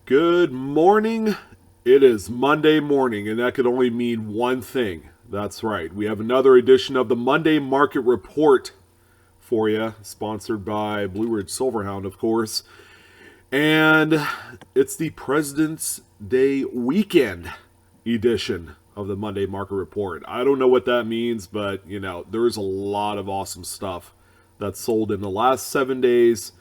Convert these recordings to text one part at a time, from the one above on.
Good morning. It is Monday morning, and that could only mean one thing. That's right. We have another edition of the Monday Market Report for you, sponsored by BlueRidgeSilverhound, of course. And it's the President's Day weekend edition of the Monday Market Report. I don't know what that means, but there's a lot of awesome stuff that's sold in the last 7 days.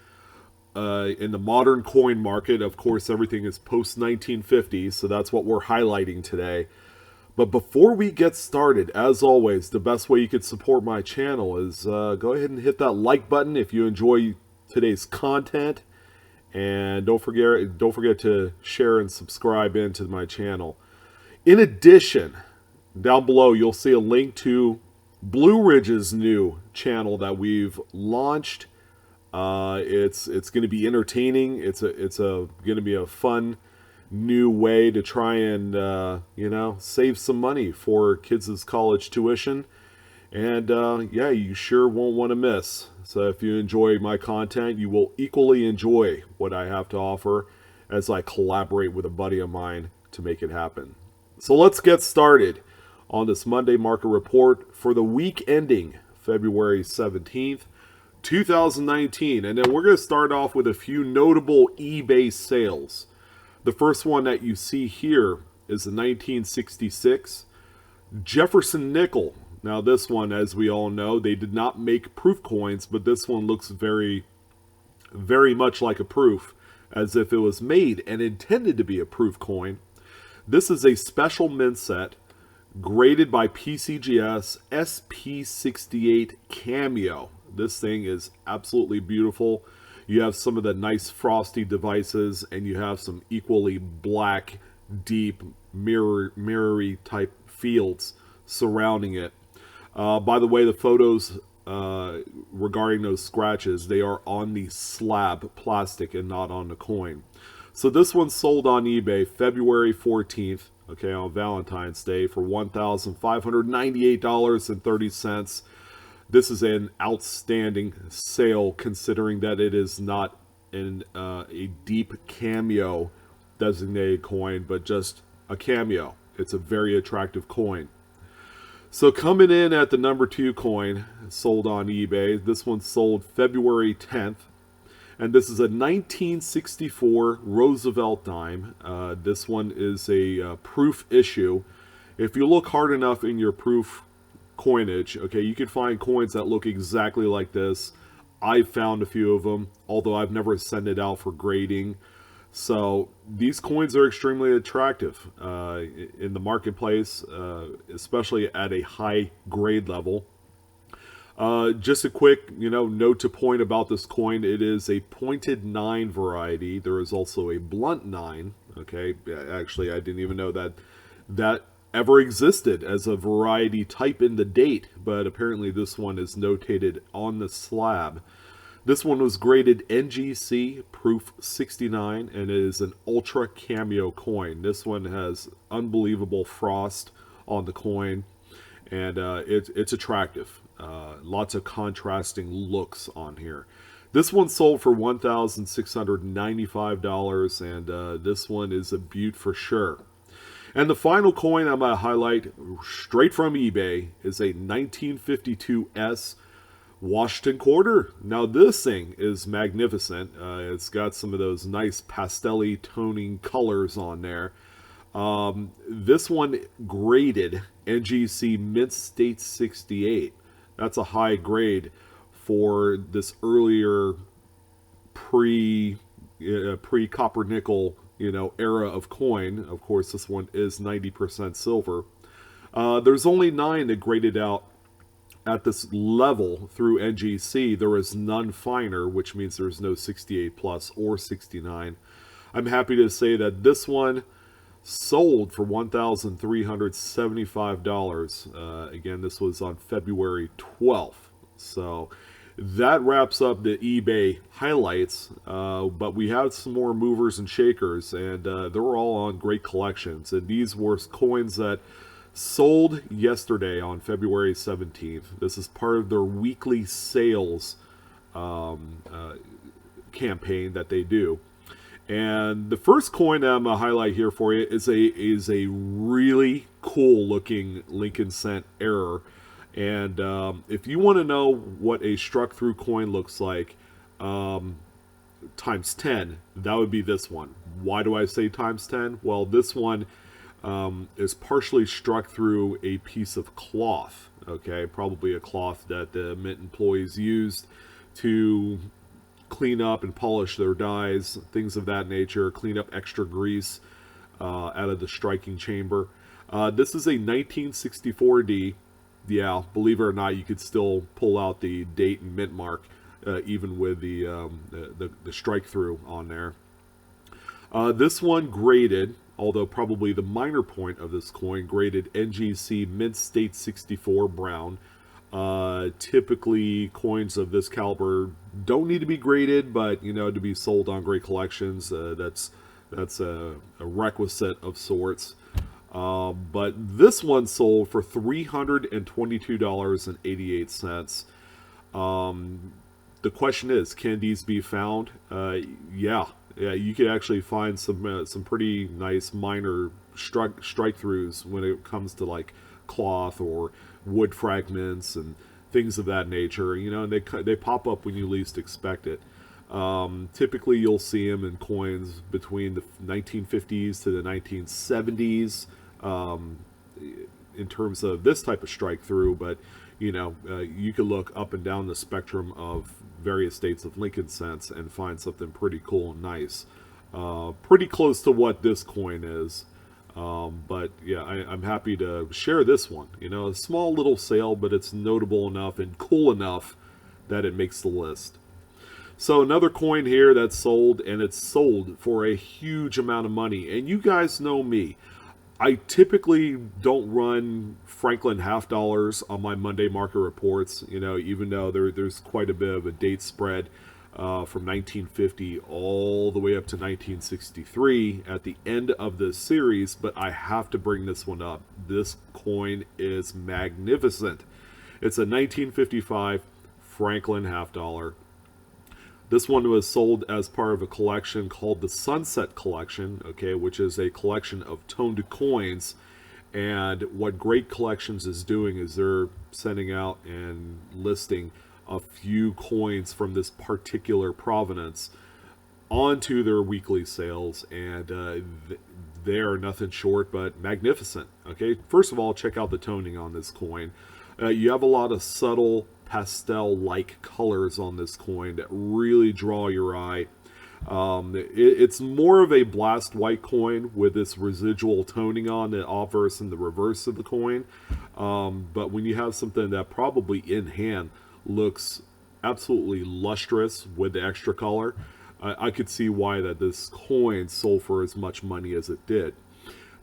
In the modern coin market, of course, everything is post 1950, so that's what we're highlighting today. But before we get started, as always, the best way you could support my channel is go ahead and hit that like button if you enjoy today's content, and don't forget to share and subscribe into my channel. In addition, down below you'll see a link to Blue Ridge's new channel that we've launched. It's going to be entertaining. It's going to be a fun new way to try and save some money for kids' college tuition. And you sure won't want to miss. So if you enjoy my content, you will equally enjoy what I have to offer as I collaborate with a buddy of mine to make it happen. So let's get started on this Monday Market Report for the week ending February 17th. 2019, and then we're going to start off with a few notable eBay sales. The first one that you see here is the 1966 Jefferson Nickel. Now this one, as we all know, they did not make proof coins, but this one looks very, very much like a proof, as if it was made and intended to be a proof coin. This is a special mint set graded by PCGS SP68 Cameo. This thing is absolutely beautiful. You have some of the nice frosty devices, and you have some equally black, deep, mirrory type fields surrounding it. By the way, the photos regarding those scratches, they are on the slab plastic and not on the coin. So this one sold on eBay February 14th, on Valentine's Day for $1,598.30. This is an outstanding sale considering that it is not a deep cameo designated coin, but just a cameo. It's a very attractive coin. So coming in at the number 2 coin sold on eBay, this one sold February 10th. And this is a 1964 Roosevelt Dime. This one is a proof issue. If you look hard enough in your proof coinage, you can find coins that look exactly like this. I've found a few of them, although I've never sent it out for grading. So these coins are extremely attractive in the marketplace, especially at a high grade level. Just a quick note to point about this coin: it is a pointed 9 variety. There is also a blunt 9. Actually, I didn't even know that ever existed as a variety type in the date, but apparently this one is notated on the slab. This one was graded NGC Proof 69, and it is an ultra cameo coin. This one has unbelievable frost on the coin, and it's attractive. Lots of contrasting looks on here. This one sold for $1,695, and this one is a beaut for sure. And the final coin I'm going to highlight straight from eBay is a 1952 S Washington quarter. Now this thing is magnificent. It's got some of those nice pastel-y toning colors on there. This one graded NGC Mint State 68. That's a high grade for this earlier pre-copper nickel era of coin. Of course, this one is 90% silver. There's only 9 that graded out at this level through NGC. There is none finer, which means there's no 68 plus or 69. I'm happy to say that this one sold for $1,375. Again, this was on February 12th. So that wraps up the eBay highlights, but we had some more movers and shakers, and they were all on great collections. And these were coins that sold yesterday on February 17th. This is part of their weekly sales campaign that they do. And the first coin that I'm gonna highlight here for you is a really cool looking Lincoln cent error. And if you want to know what a struck through coin looks like, times 10, that would be this one. Why do I say times 10? Well, this one is partially struck through a piece of cloth. Okay, probably a cloth that the mint employees used to clean up and polish their dies, things of that nature, clean up extra grease out of the striking chamber. This is a 1964D. Yeah, believe it or not, you could still pull out the date and mint mark, even with the strike through on there. This one graded, although probably the minor point of this coin, graded NGC Mint State 64 Brown. Typically, coins of this caliber don't need to be graded, but to be sold on great collections, that's a requisite of sorts. But this one sold for $322.88. The question is, can these be found? Yeah, you could actually find some pretty nice minor strike throughs when it comes to like cloth or wood fragments and things of that nature. And they pop up when you least expect it. Typically, you'll see them in coins between the 1950s to the 1970s. In terms of this type of strike through, but you could look up and down the spectrum of various states of Lincoln cents and find something pretty cool and nice. Pretty close to what this coin is. But yeah, I'm happy to share this one. A small little sale, but it's notable enough and cool enough that it makes the list. So another coin here that's sold, and it's sold for a huge amount of money. And you guys know me. I typically don't run Franklin half dollars on my Monday market reports, even though there's quite a bit of a date spread from 1950 all the way up to 1963 at the end of this series, but I have to bring this one up. This coin is magnificent. It's a 1955 Franklin half dollar. This one was sold as part of a collection called the Sunset Collection, okay, which is a collection of toned coins. And what Great Collections is doing is they're sending out and listing a few coins from this particular provenance onto their weekly sales, and they are nothing short but magnificent. Okay, first of all, check out the toning on this coin. You have a lot of subtle pastel-like colors on this coin that really draw your eye. It's more of a blast white coin with this residual toning on the obverse and the reverse of the coin. But when you have something that probably in hand looks absolutely lustrous with the extra color, I could see why that this coin sold for as much money as it did.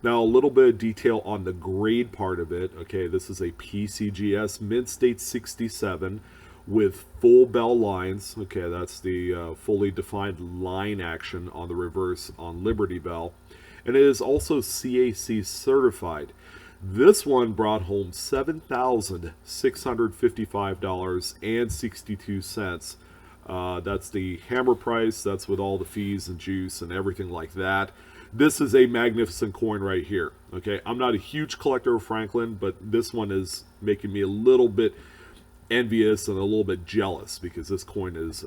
Now, a little bit of detail on the grade part of it. Okay, this is a PCGS Mint State 67 with full bell lines. Okay, that's the fully defined line action on the reverse on Liberty Bell. And it is also CAC certified. This one brought home $7,655.62. That's the hammer price. That's with all the fees and juice and everything like that. This is a magnificent coin right here. Okay, I'm not a huge collector of Franklin, but this one is making me a little bit envious and a little bit jealous because this coin is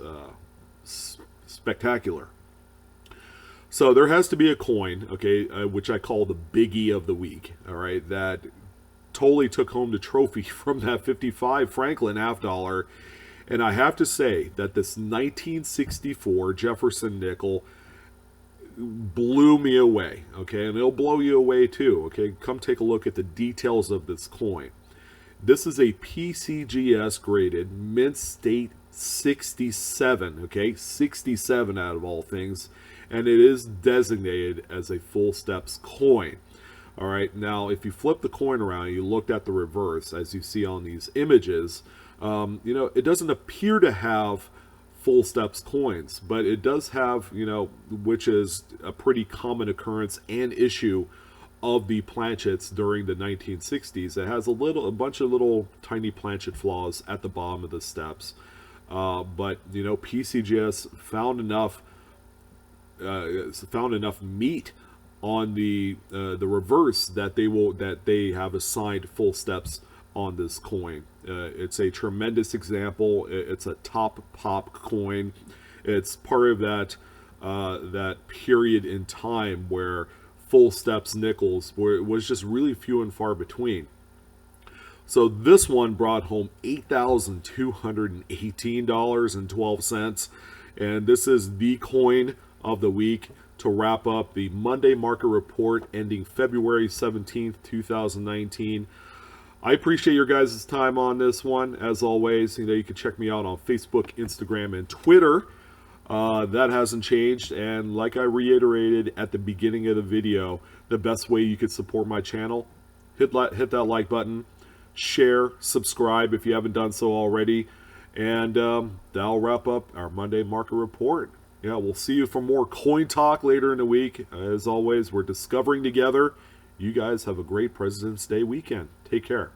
spectacular. So there has to be a coin, okay, which I call the biggie of the week, all right, that totally took home the trophy from that 55 Franklin half dollar. And I have to say that this 1964 Jefferson Nickel blew me away, okay, and it'll blow you away too, okay. Come take a look at the details of this coin. This is a PCGS graded Mint State 67, okay, 67 out of all things, and it is designated as a full steps coin. All right, now if you flip the coin around, you looked at the reverse, as you see on these images, it doesn't appear to have full steps coins, but it does have, which is a pretty common occurrence and issue of the planchets during the 1960s. It has a bunch of little tiny planchet flaws at the bottom of the steps. But PCGS found enough found enough meat on the reverse that they have assigned full steps on this coin. It's a tremendous example. It's a top pop coin. It's part of that period in time where full steps nickels was just really few and far between. So this one brought home $8,218.12, and this is the coin of the week to wrap up the Monday market report ending February 17th, 2019. I appreciate your guys' time on this one. As always, you can check me out on Facebook, Instagram, and Twitter. That hasn't changed, and like I reiterated at the beginning of the video, the best way you could support my channel, hit that like button, share, subscribe if you haven't done so already, and that'll wrap up our Monday market report. Yeah, we'll see you for more coin talk later in the week. As always, we're discovering together. You guys have a great President's Day weekend. Take care.